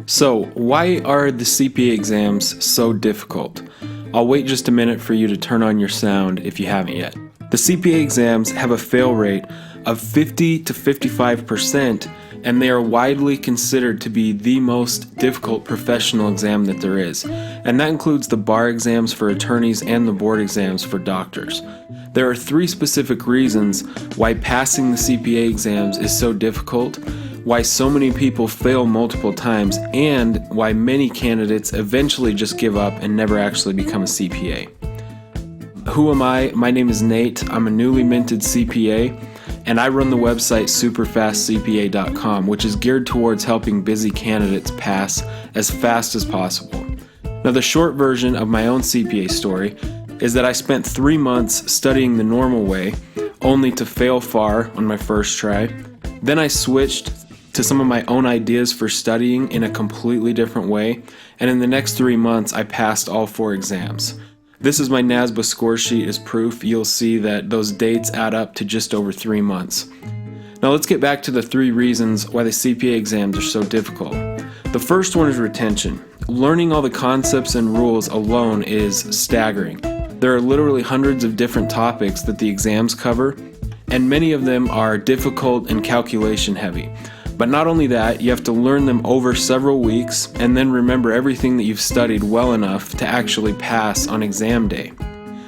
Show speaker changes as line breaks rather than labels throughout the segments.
So, why are the CPA exams so difficult? I'll wait just a minute for you to turn on your sound if you haven't yet. The CPA exams have a fail rate of 50 to 55%, and they are widely considered to be the most difficult professional exam that there is. And that includes the bar exams for attorneys and the board exams for doctors. There are 3 specific reasons why passing the CPA exams is so difficult, why so many people fail multiple times, and why many candidates eventually just give up and never actually become a CPA. Who am I? My name is Nate. I'm a newly minted CPA, and I run the website SuperfastCPA.com, which is geared towards helping busy candidates pass as fast as possible. Now, the short version of my own CPA story is that I spent 3 months studying the normal way, only to fail far on my first try. Then I switched to some of my own ideas for studying in a completely different way, and in the next 3 months I passed all 4 exams. This is my NASBA score sheet as proof. You'll see that those dates add up to just over 3 months. Now let's get back to the 3 reasons why the CPA exams are so difficult. The first one is retention. Learning all the concepts and rules alone is staggering. There are literally hundreds of different topics that the exams cover, and many of them are difficult and calculation heavy. But not only that, you have to learn them over several weeks and then remember everything that you've studied well enough to actually pass on exam day.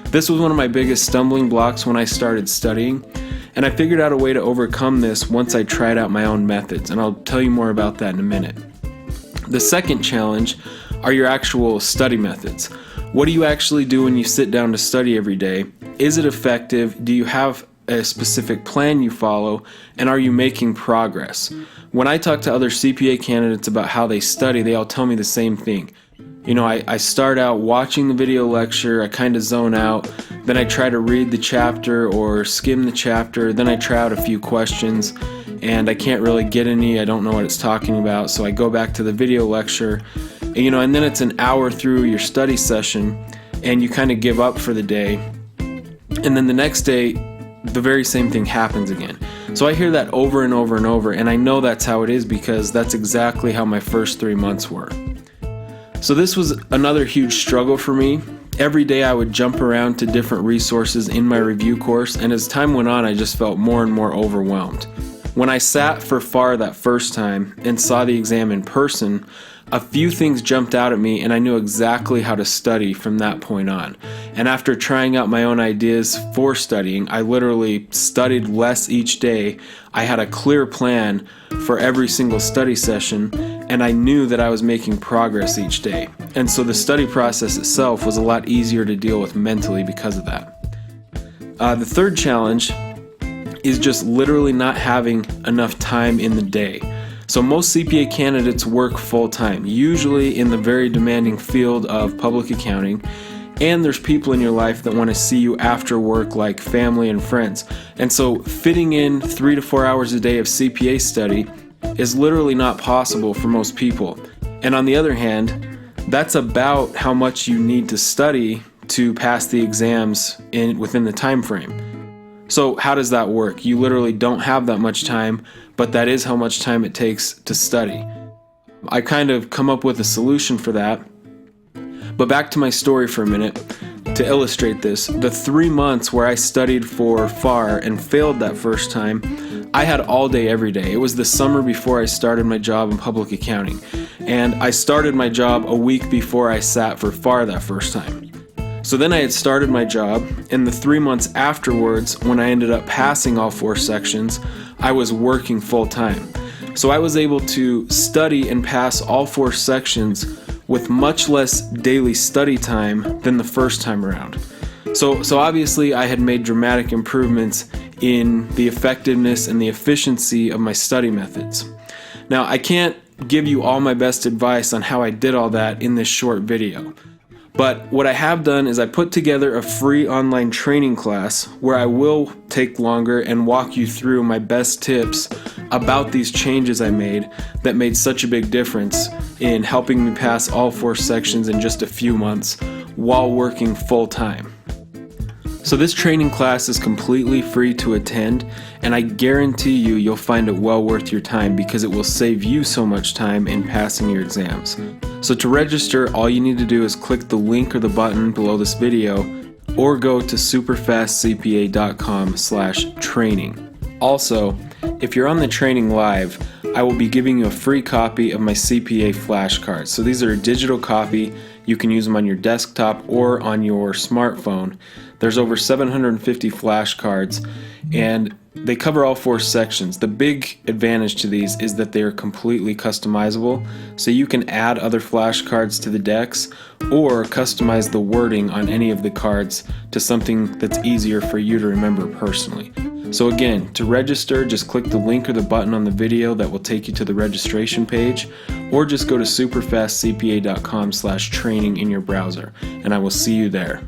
This was one of my biggest stumbling blocks when I started studying, and I figured out a way to overcome this once I tried out my own methods, and I'll tell you more about that in a minute. The second challenge are your actual study methods. What do you actually do when you sit down to study every day? Is it effective? Do you have a specific plan you follow, and are you making progress? When I talk to other CPA candidates about how they study, they all tell me the same thing. I start out watching the video lecture, I kind of zone out, then I try to read the chapter or skim the chapter, then I try out a few questions, and I can't really get any, I don't know what it's talking about, so I go back to the video lecture, and then it's an hour through your study session, and you kind of give up for the day, and then the next day, the very same thing happens again. So I hear that over and over and over, and I know that's how it is because that's exactly how my first 3 months were. So this was another huge struggle for me. Every day I would jump around to different resources in my review course, and as time went on, I just felt more and more overwhelmed. When I sat for FAR that first time and saw the exam in person, a few things jumped out at me, and I knew exactly how to study from that point on. And after trying out my own ideas for studying, I literally studied less each day. I had a clear plan for every single study session, and I knew that I was making progress each day. And so the study process itself was a lot easier to deal with mentally because of that. The third challenge is just literally not having enough time in the day. So most CPA candidates work full-time, usually in the very demanding field of public accounting, and there's people in your life that want to see you after work, like family and friends. And so fitting in 3 to 4 hours a day of CPA study is literally not possible for most people. And on the other hand, that's about how much you need to study to pass the exams within the time frame. So how does that work? You literally don't have that much time, but that is how much time it takes to study. I kind of come up with a solution for that. But back to my story for a minute to illustrate this. The 3 months where I studied for FAR and failed that first time, I had all day every day. It was the summer before I started my job in public accounting. And I started my job a week before I sat for FAR that first time. So then I had started my job, and the 3 months afterwards, when I ended up passing all 4 sections, I was working full time. So I was able to study and pass all 4 sections with much less daily study time than the first time around. So obviously I had made dramatic improvements in the effectiveness and the efficiency of my study methods. Now, I can't give you all my best advice on how I did all that in this short video. But what I have done is I put together a free online training class where I will take longer and walk you through my best tips about these changes I made that made such a big difference in helping me pass all 4 sections in just a few months while working full time. So this training class is completely free to attend, and I guarantee you'll find it well worth your time because it will save you so much time in passing your exams. So to register, all you need to do is click the link or the button below this video or go to superfastcpa.com/training. Also, if you're on the training live, I will be giving you a free copy of my CPA flashcards. So these are a digital copy. You can use them on your desktop or on your smartphone. There's over 750 flashcards, and they cover all 4 sections. The big advantage to these is that they are completely customizable, so you can add other flashcards to the decks or customize the wording on any of the cards to something that's easier for you to remember personally. So again, to register, just click the link or the button on the video that will take you to the registration page, or just go to superfastcpa.com/training in your browser, and I will see you there.